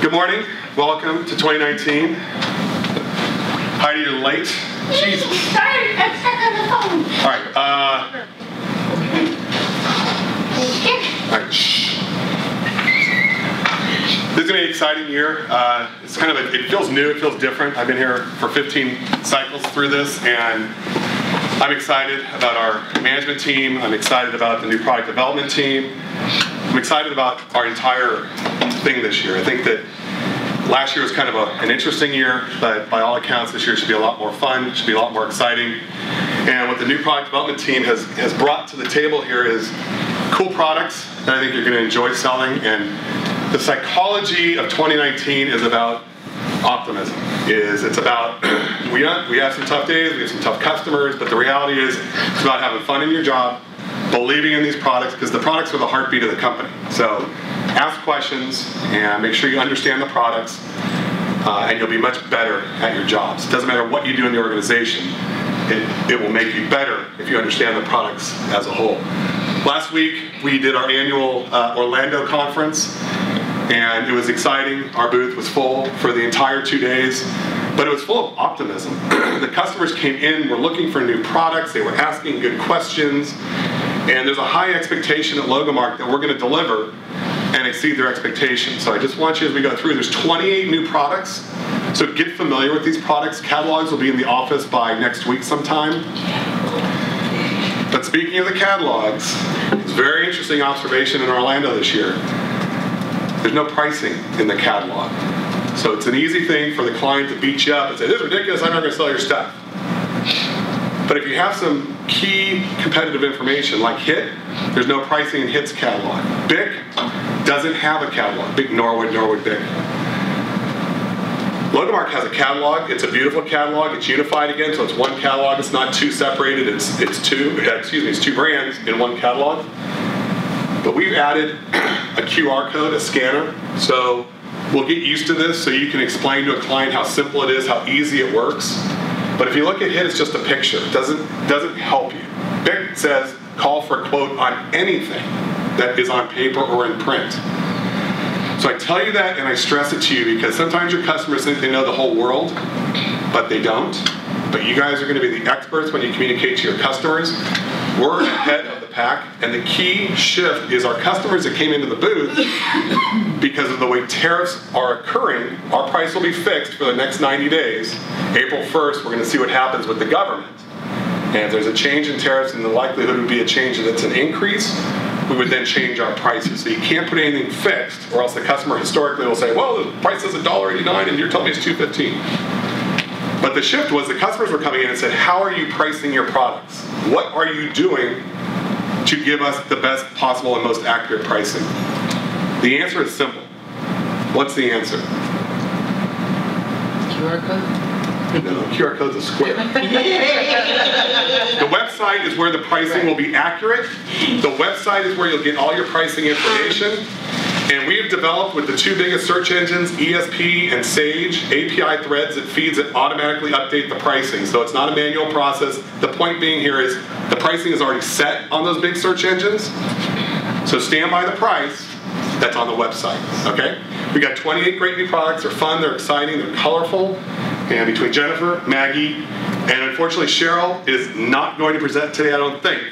Good morning. Welcome to 2019. Heidi, you're late. Jesus. Sorry, I'm stuck on the phone. All right. All right. Shh. This is going to be an exciting year. It's kind of it feels new. It feels different. I've been here for 15 cycles through this, and I'm excited about our management team. I'm excited about the new product development team. I'm excited about our entire thing this year. I think that last year was kind of an interesting year, but by all accounts, this year should be a lot more fun, should be a lot more exciting. And what the new product development team has brought to the table here is cool products that I think you're going to enjoy selling. And the psychology of 2019 is about optimism. It's about, we have some tough days, we have some tough customers, but the reality is it's about having fun in your job, believing in these products, because the products are the heartbeat of the company. So ask questions and make sure you understand the products, and you'll be much better at your jobs. It doesn't matter what you do in the organization, it will make you better if you understand the products as a whole. Last week we did our annual Orlando conference, and it was exciting. Our booth was full for the entire 2 days, but it was full of optimism. The customers came in, were looking for new products, they were asking good questions, and there's a high expectation at Logomark that we're going to deliver and exceed their expectations. So I just want you, as we go through, there's 28 new products, so get familiar with these products. Catalogs will be in the office by next week sometime. But speaking of the catalogs, it's a very interesting observation in Orlando this year. There's no pricing in the catalog. So it's an easy thing for the client to beat you up and say, this is ridiculous, I'm not going to sell your stuff. But if you have some key competitive information like HIT, there's no pricing in HIT's catalog. BIC doesn't have a catalog. BIC, Norwood, BIC. Logomark has a catalog. It's a beautiful catalog. It's unified again, so it's one catalog. It's not two separated. It's two brands in one catalog. But we've added a QR code, a scanner, so we'll get used to this so you can explain to a client how simple it is, how easy it works. But if you look at HIT, it's just a picture. It doesn't help you. BIC says call for a quote on anything that is on paper or in print. So I tell you that and I stress it to you because sometimes your customers think they know the whole world, but they don't. But you guys are going to be the experts when you communicate to your customers. We're ahead of the pack, and the key shift is our customers that came into the booth, because of the way tariffs are occurring, our price will be fixed for the next 90 days. April 1st, we're going to see what happens with the government. And if there's a change in tariffs, and the likelihood would be a change that's an increase, we would then change our prices. So you can't put anything fixed, or else the customer historically will say, well, the price is $1.89 and you're telling me it's $2.15. But the shift was the customers were coming in and said, how are you pricing your products? What are you doing to give us the best possible and most accurate pricing? The answer is simple. What's the answer? QR code? No, QR code's a square. The website is where the pricing will be accurate. The website is where you'll get all your pricing information. And we have developed with the two biggest search engines, ESP and Sage, API threads that feeds and automatically update the pricing. So it's not a manual process. The point being here is the pricing is already set on those big search engines. So stand by the price that's on the website, okay? We got 28 great new products. They're fun, they're exciting, they're colorful. And between Jennifer, Maggie, and unfortunately Cheryl is not going to present today, I don't think.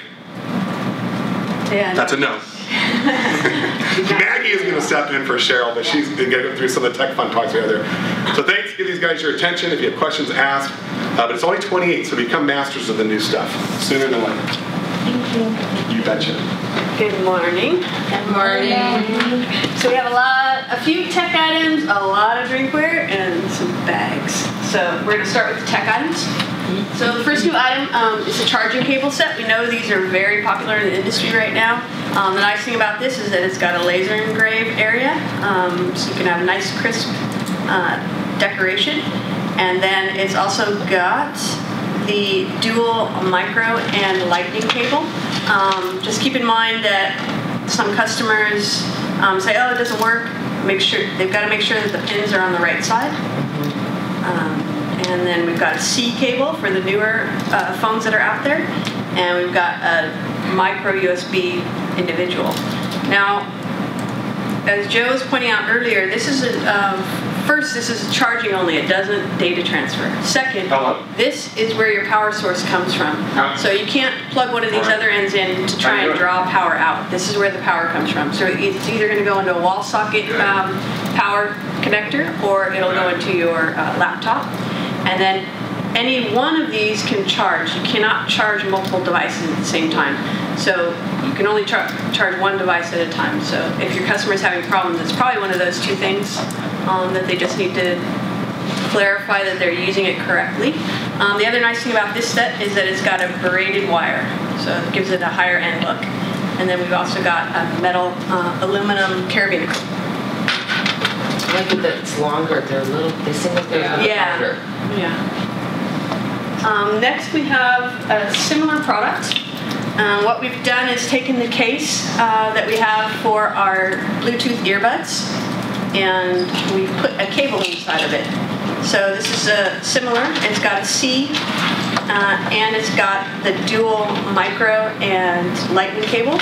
Yeah, that's a no. Maggie is going to step in for Cheryl, but she's going to go through some of the tech fun talks we have there. So thanks, give these guys your attention. If you have questions, ask. But it's only 28, so become masters of the new stuff sooner than later. Thank you. You betcha. Good morning. Good morning. So we have a few tech items, a lot of drinkware, and some bags. So we're going to start with the tech items. So the first new item is a charging cable set. We know these are very popular in the industry right now. The nice thing about this is that it's got a laser engraved area, so you can have a nice crisp decoration. And then it's also got the dual micro and lightning cable. Just keep in mind that some customers say, oh, it doesn't work. They've got to make sure that the pins are on the right side. And then we've got a C cable for the newer phones that are out there. And we've got a micro USB individual. Now, as Joe was pointing out earlier, this is first, this is charging only. It doesn't data transfer. Second, this is where your power source comes from. So you can't plug one of these other ends in to try and draw power out. This is where the power comes from. So it's either going to go into a wall socket power connector, or it'll go into your laptop. And then any one of these can charge. You cannot charge multiple devices at the same time. So you can only charge one device at a time. So if your customer is having problems, it's probably one of those two things that they just need to clarify that they're using it correctly. The other nice thing about this set is that it's got a braided wire, so it gives it a higher end look. And then we've also got a metal, aluminum carabiner. I like it that it's longer. They're little. They seem like they're a little longer. Yeah. Next we have a similar product. What we've done is taken the case that we have for our Bluetooth earbuds, and we've put a cable inside of it. So this is similar. It's got a C, and it's got the dual micro and lightning cable.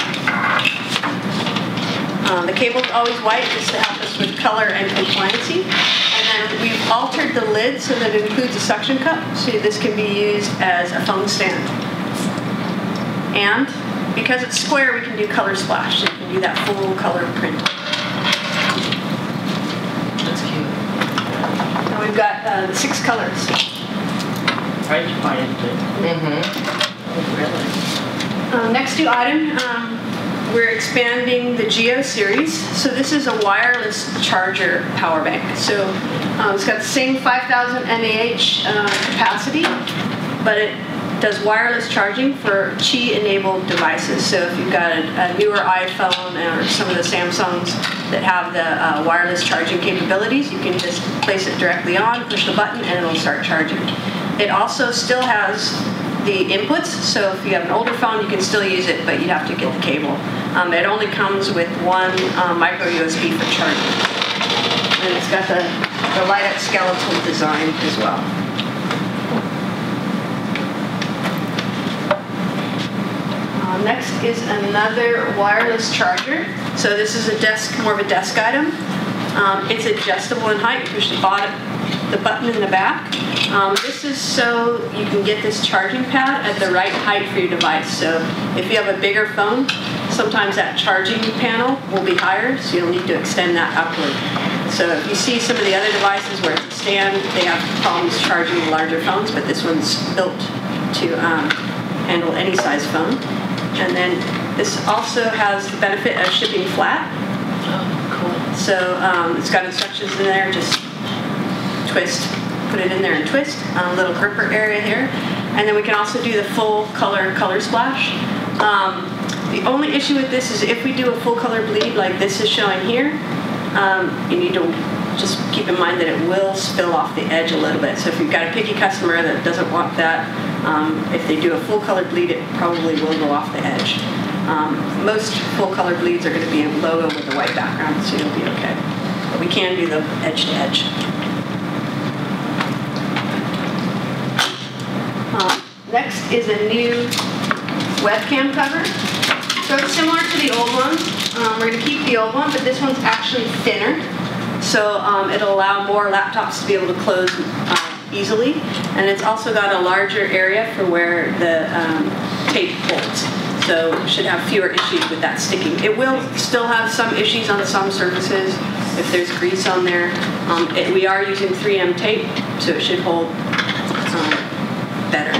The cable's always white just to help us with color and compliancy. And then we've altered the lid so that it includes a suction cup, so this can be used as a phone stand. And because it's square, we can do color splash, so you can do that full color print. That's cute. And we've got the 6 colors. Right, you find it. Mm-hmm. Really? Next new item, we're expanding the Geo series. So this is a wireless charger power bank. So it's got the same 5,000 mAh capacity, but it does wireless charging for Qi-enabled devices. So if you've got a newer iPhone or some of the Samsungs that have the wireless charging capabilities, you can just place it directly on, push the button, and it'll start charging. It also still has the inputs, so if you have an older phone, you can still use it, but you have to get the cable. It only comes with one micro USB for charging. And it's got the light-up skeletal design as well. Next is another wireless charger. So this is more of a desk item. It's adjustable in height. You push the button in the back. This is so you can get this charging pad at the right height for your device. So if you have a bigger phone, sometimes that charging panel will be higher, so you'll need to extend that upward. So if you see some of the other devices where it's a stand, they have problems charging larger phones, but this one's built to handle any size phone. And then this also has the benefit of shipping flat. Oh, cool. So it's got instructions in there, just twist, put it in there and twist, a little gripper area here. And then we can also do the full color splash. The only issue with this is if we do a full color bleed like this is showing here, you need to just keep in mind that it will spill off the edge a little bit. So if you've got a picky customer that doesn't want that, if they do a full color bleed, it probably will go off the edge. Most full color bleeds are going to be a logo with a white background, so you'll be okay. But we can do the edge to edge. Next is a new webcam cover. So it's similar to the old one. We're going to keep the old one, but this one's actually thinner. So it'll allow more laptops to be able to close easily. And it's also got a larger area for where the tape holds. So it should have fewer issues with that sticking. It will still have some issues on some surfaces if there's grease on there. We are using 3M tape, so it should hold better.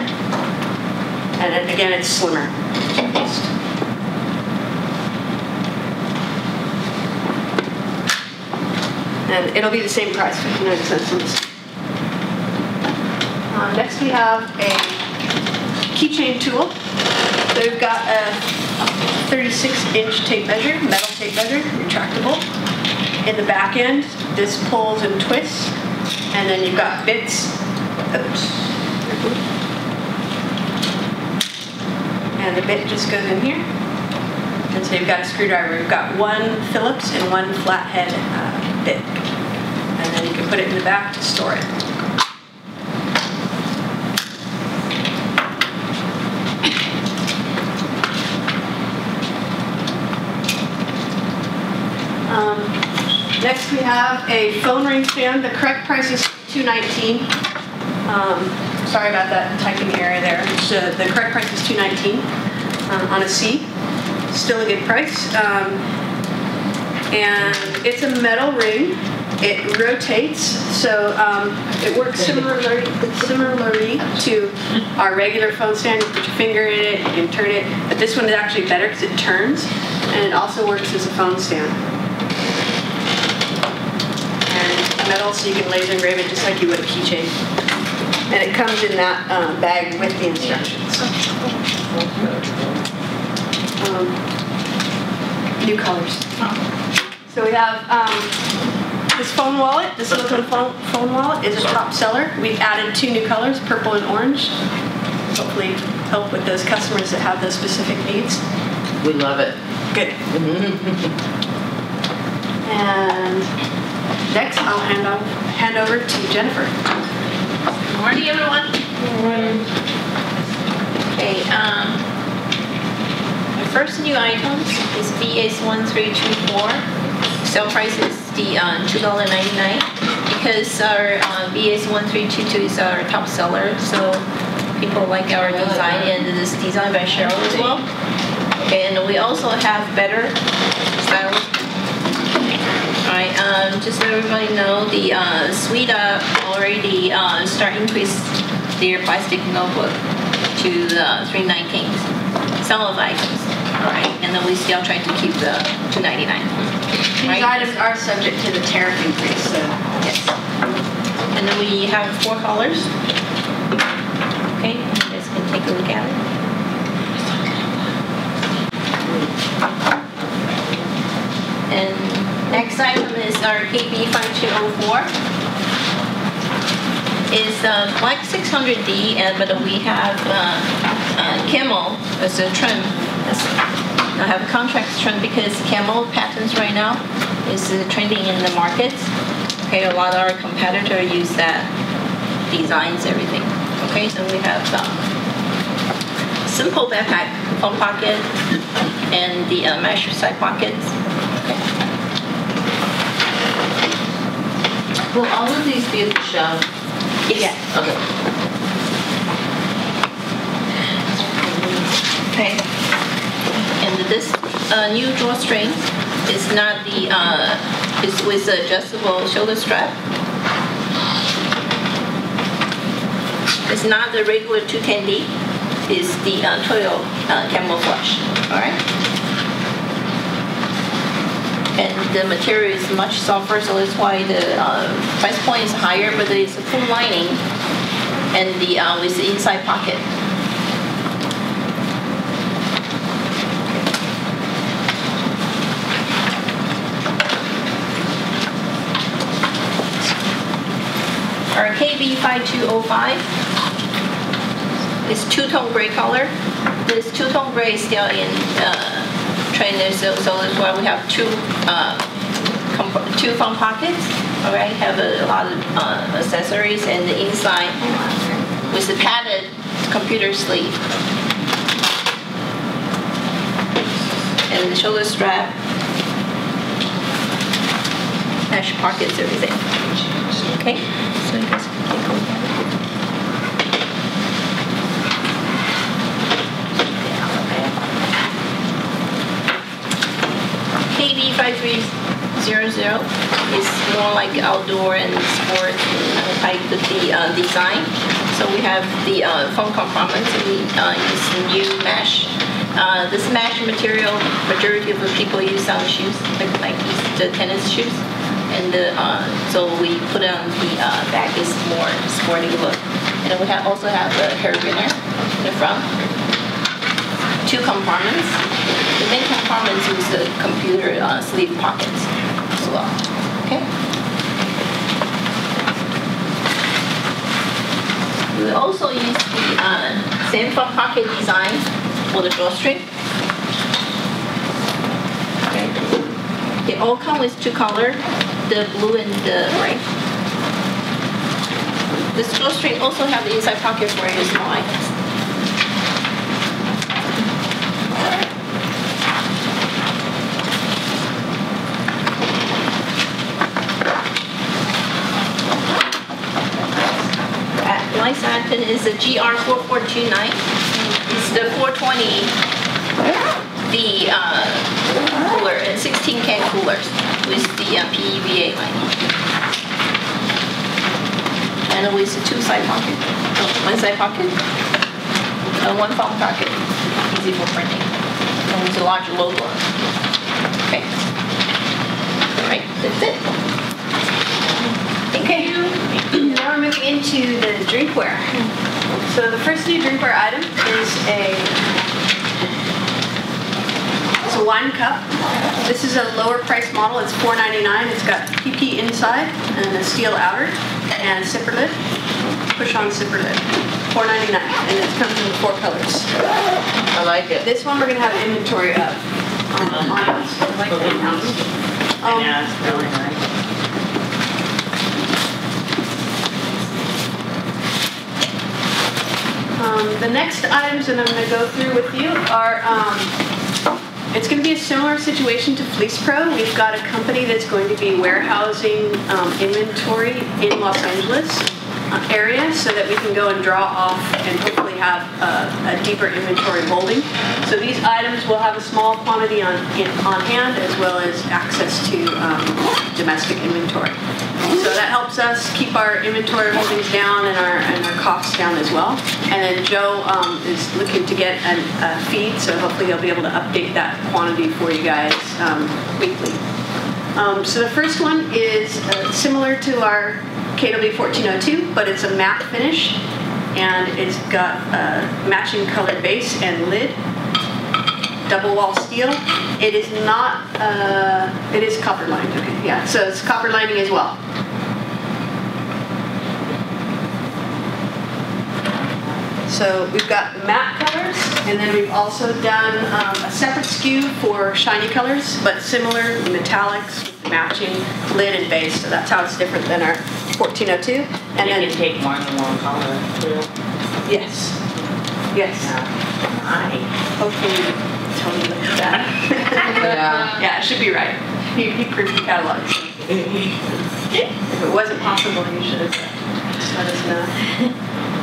And again, it's slimmer. And it'll be the same price, 59 cents on this. Next we have a keychain tool. So we've got a 36-inch tape measure, metal tape measure, retractable. In the back end, this pulls and twists. And then you've got bits. Oops. And the bit just goes in here. And so you've got a screwdriver. You've got one Phillips and one flathead bit. And then you can put it in the back to store it. have a phone ring stand. The correct price is $219. Sorry about that typing error there. The correct price is $219 on a C. Still a good price. And it's a metal ring. It rotates, so it works similarly to our regular phone stand. You put your finger in it, you can turn it, but this one is actually better because it turns, and it also works as a phone stand. And it's metal, so you can laser engrave it just like you would a keychain. And it comes in that bag with the instructions. New colors. So we have this phone wallet, this silicone phone wallet is a top seller. We've added 2 new colors, purple and orange. Hopefully help with those customers that have those specific needs. We love it. Good. And next I'll hand over to Jennifer. Good morning, everyone. Good morning. Okay, the first new item is VS1324. Sale price is the $2.99 because our VS1322 is our top seller, so people like our design, and this is designed by Cheryl as well. Okay, and we also have better styles. Alright, just so everybody know, the Suida already start increase their plastic notebook to the $319. Some of the items. Alright, and then we still try to keep the $2.99. These items are subject to the tariff increase, so yes. And then we have 4 colors. Okay, you guys can take a look at it. And next item is our KB5204. It's black 600D, but we have camel as a trim. I have contract trim because camel patterns right now is trending in the market. Okay, a lot of our competitors use that designs everything. Okay, so we have simple backpack, phone pocket, and the mesh side pockets. Okay. Will all of these be at the show? Yes. Okay. Okay. And this new drawstring is not the it's with adjustable shoulder strap. It's not the regular 210D. It's the Toyo camouflage. All right. And the material is much softer, so that's why the price point is higher. But it's a full lining, and the with the inside pocket. Our KB5205 is 2-tone gray color. This 2-tone gray is still in trend, so that's why we have two phone pockets. All right, have a lot of accessories, and the inside with the padded computer sleeve and the shoulder strap, mesh pockets, everything. Okay. So you guys can take a look at it. KB5300 is more like outdoor and sports type of the design. So we have the phone compartments, and we use the new mesh. This mesh material, majority of the people use on shoes, like the tennis shoes. And so we put it on the back, is more sporty look. And then we also have a carabiner in the front. 2 compartments. The main compartments use the computer sleeve pockets as well. Okay. We also use the same front pocket design for the drawstring. Okay. They all come with 2 colors. The blue and the gray. This drawstring also have the inside pocket for your small items. the GR4429. It's the 420, the cooler, and 16 can coolers with the PEVA lining. And with the 2 side pocket. Oh, 1 side pocket, and 1 phone pocket, easy for printing. And with a large logo. Okay. All right, that's it. Okay, now we're moving into the drinkware. So the first new drinkware item is it's a wine cup. This is a lower price model. It's $4.99. It's got PP inside and a steel outer and a zipper lid. Push-on zipper lid. $4.99, and it comes in 4 colors. I like it. This one we're gonna have inventory of. I like that house. Yeah, it's really nice. The next items that I'm going to go through with you are, it's going to be a similar situation to Fleece Pro. We've got a company that's going to be warehousing inventory in Los Angeles area so that we can go and draw off and hopefully have a deeper inventory holding. So these items will have a small quantity on hand as well as access to domestic inventory. So that helps us keep our inventory holdings down and our costs down as well. And then Joe is looking to get a feed, so hopefully he'll be able to update that quantity for you guys weekly. So the first one is similar to our KW1402, but it's a matte finish, and it's got a matching colored base and lid. Double wall steel. It is not, it is copper lined, okay, yeah, so it's copper lining as well. So we've got matte colors, and then we've also done a separate SKU for shiny colors, but similar metallics with matching lid and base, so that's how it's different than our 1402. And then you can take more than one color too. yes, yes. Hi. Hopefully Tony looks at that. Yeah. Yeah, it should be right. He proved the catalog. If it wasn't possible, you should have let us know.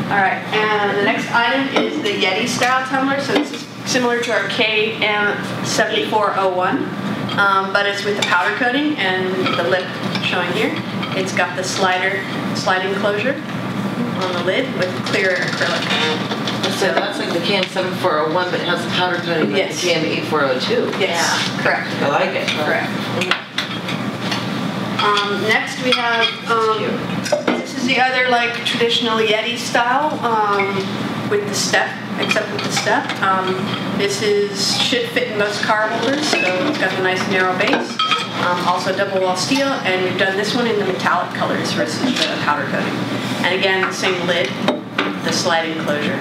All right, and the next item is the Yeti style tumbler. So this is similar to our KM7401, but it's with the powder coating and the lip showing here. It's got the sliding closure on the lid with clear acrylic. So that's like the KM7401, but it has the powder coating like Yes. the KM8402. Yes, correct. I like it. Correct. Next we have, this is the other like traditional Yeti style with the step, except with the step. This should fit in most car holders, so it's got a nice narrow base. Also double wall steel, and we've done this one in the metallic colors versus the powder coating. And again, the same lid, the sliding closure.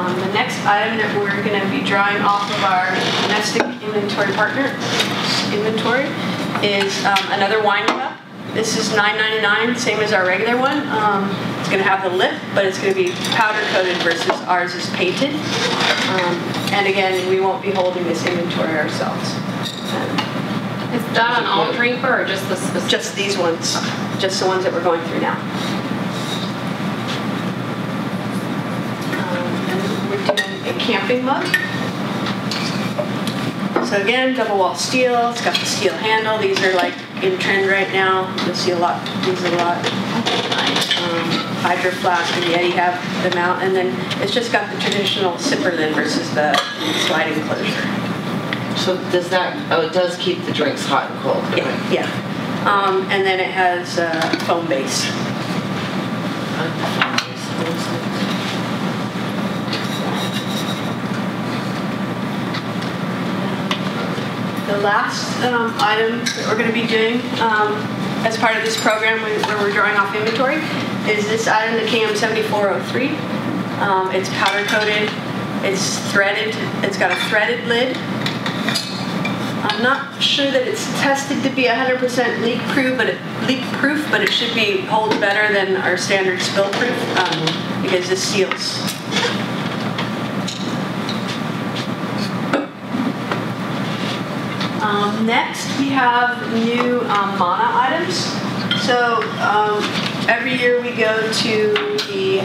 The next item that we're going to be drawing off of our domestic inventory partner inventory is another wine cup. This is $9.99, same as our regular one. It's going to have the lip, but it's going to be powder coated versus ours is painted. And again, we won't be holding this inventory ourselves. Is that on all drinkware or just the specific? Just these ones, just the ones that we're going through now. And we're doing a camping mug. So again, double wall steel. It's got the steel handle. These are like in trend right now. You'll see a lot. These are a lot. Hydro Flask and Yeti have them out, and then it's just got the traditional zipper lid versus the sliding closure. So does that? Oh, it does keep the drinks hot and cold. Yeah, yeah. And then it has a foam base. The last item that we're going to be doing as part of this program where we're drawing off inventory is this item, the KM7403. It's powder coated, it's threaded, it's got a threaded lid. I'm not sure that it's tested to be 100% leak proof, but it should be hold better than our standard spill proof because this seals. Next, we have new Mana items. So every year we go to the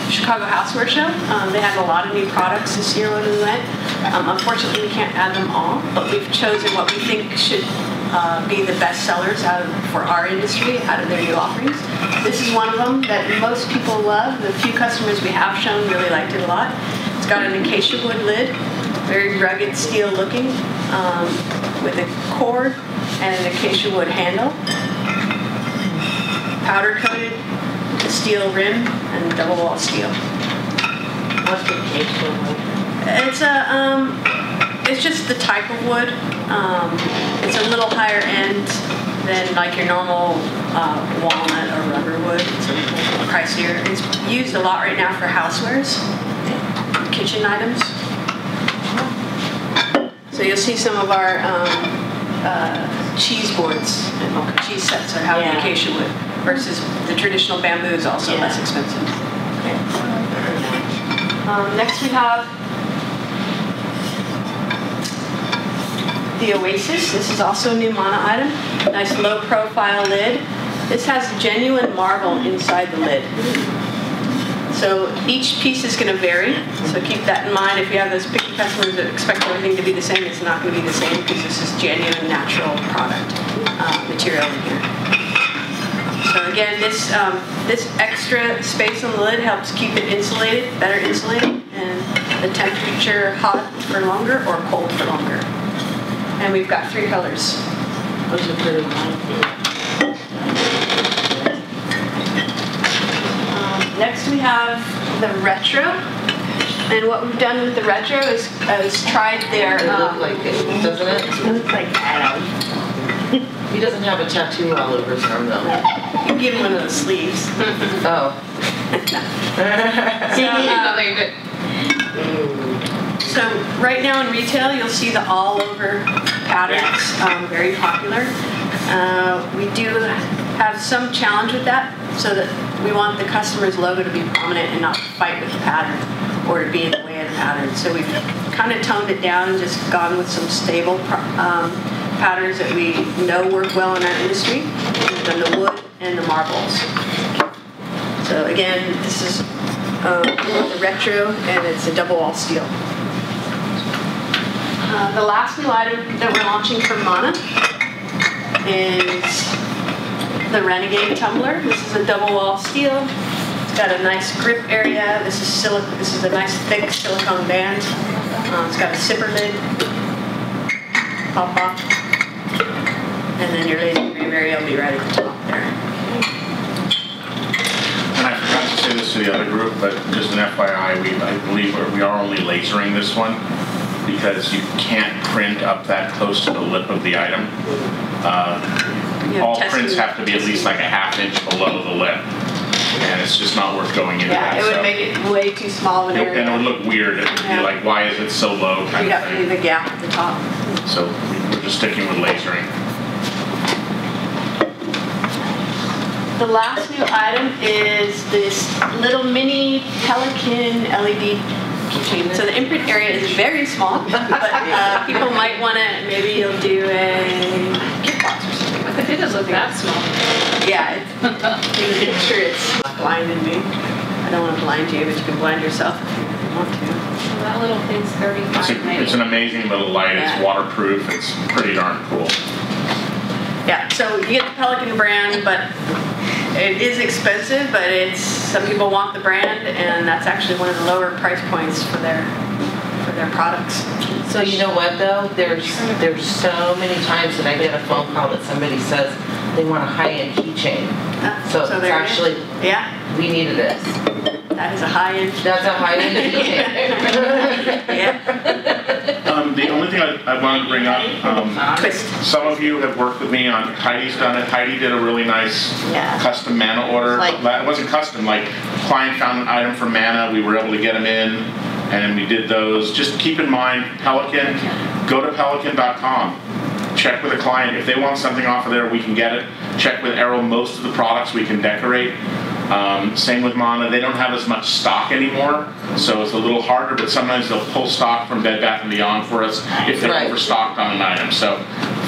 Chicago Houseware Show. They had a lot of new products this year when we went. Unfortunately, we can't add them all, but we've chosen what we think should be the best sellers for our industry out of their new offerings. This is one of them that most people love. The few customers we have shown really liked it a lot. It's got an acacia wood lid, very rugged steel looking, with a cord and an acacia wood handle. Powder coated, steel rim, and double wall steel. What's the acacia wood? It's just the type of wood. It's a little higher end than like your normal walnut or rubber wood. It's a little pricier. It's used a lot right now for housewares, kitchen items. So you'll see some of our cheese boards and cheese sets are the acacia wood versus the traditional bamboo is also less expensive. Okay. Next we have the Oasis. This is also a new Mana item. Nice low profile lid. This has genuine marble inside the lid. So each piece is going to vary. So keep that in mind. If you have those picky customers that expect everything to be the same, it's not going to be the same because this is genuine natural product material in here. So again, this extra space on the lid helps keep it insulated, better insulated, and the temperature hot for longer or cold for longer. And we've got 3 colors. Those are pretty nice. Next we have the Retro. And what we've done with the Retro is tried their... It looks like it, doesn't it? It looks like Adam. He doesn't have a tattoo all over his arm though. You give him one of those sleeves. Oh. So right now in retail, you'll see the all-over patterns, very popular. We do have some challenge with that, so that we want the customer's logo to be prominent and not fight with the pattern or to be in the way of the pattern. So we've kind of toned it down and just gone with some stable patterns that we know work well in our industry, the wood and the marbles. So again, this is the Retro, and it's a double wall steel. The last new item that we're launching from Mana is the Renegade Tumbler. This is a double wall steel. It's got a nice grip area. This is a nice thick silicone band. It's got a zipper lid. Pop off. And then your laser frame area will be right at the top there. And I forgot to say this to the other group, but just an FYI, I believe we are only lasering this one because you can't print up that close to the lip of the item. All prints have to be at least like a ½ inch below the lip. And it's just not worth going into that. Yeah, it would make it way too small of an area. And it would look weird. It would be like, why is it so low? You'd have to leave a gap at the top. So we're just sticking with lasering. The last new item is this little mini Pelican LED keychain. So the imprint area is very small, but people might want to, maybe you'll do a gift box or something. It doesn't look that small. Yeah, make sure it's blinding me. I don't want to blind you, but you can blind yourself if you want to. So that little thing's 35. It's an amazing little light. Yeah. It's waterproof. It's pretty darn cool. Yeah, so you get the Pelican brand, but it is expensive, but some people want the brand, and that's actually one of the lower price points for their products. So you know what though? There's so many times that I get a phone call that somebody says they want a high-end keychain. So it's actually, we needed this. That is a high-end. That's a high-end keychain. Yeah. The only thing I wanted to bring up, Twist. some of you have worked with me on, Heidi's done it. Heidi did a really nice custom Mana order. It wasn't custom, like client found an item from Mana, we were able to get them in, and we did those. Just keep in mind, Pelican, go to pelican.com. Check with a client. If they want something off of there, we can get it. Check with Errol. Most of the products we can decorate. Same with Mana. They don't have as much stock anymore, so it's a little harder, but sometimes they'll pull stock from Bed Bath & Beyond for us if they're overstocked on an item. So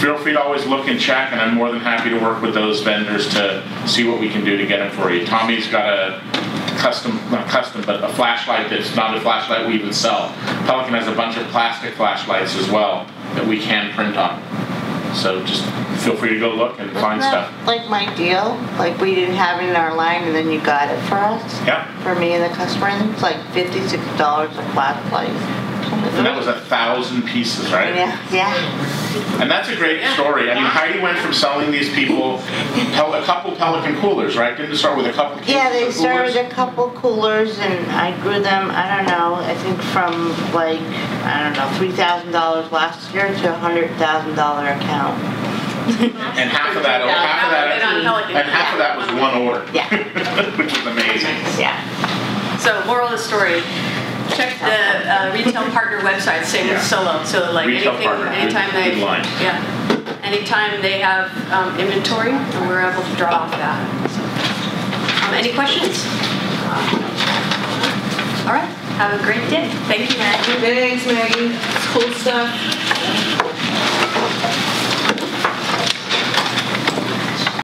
feel free to always look and check, and I'm more than happy to work with those vendors to see what we can do to get them for you. Tommy's got a not custom, but a flashlight that's not a flashlight we even sell. Pelican has a bunch of plastic flashlights as well that we can print on. So just feel free to go look and find stuff. Like my deal, like we didn't have it in our line and then you got it for us. Yeah. For me and the customer, and it's like $56 a flashlight. And that was 1,000 pieces, right? Yeah. And that's a great story. I mean, Heidi went from selling these people a couple Pelican coolers, right? Didn't it start with a couple cases Yeah, they of started coolers? a couple coolers, and I grew them, I don't know, I think from like, I don't know, $3,000 last year to a $100,000 account. And half of that was one order. Yeah. Which is amazing. Yeah. So moral of the story, check the retail partner website, same with Solo. So like anytime they have inventory, we're able to draw off that. So, any questions? All right, have a great day. Thank you, Maggie. Thanks, Maggie. Cool stuff.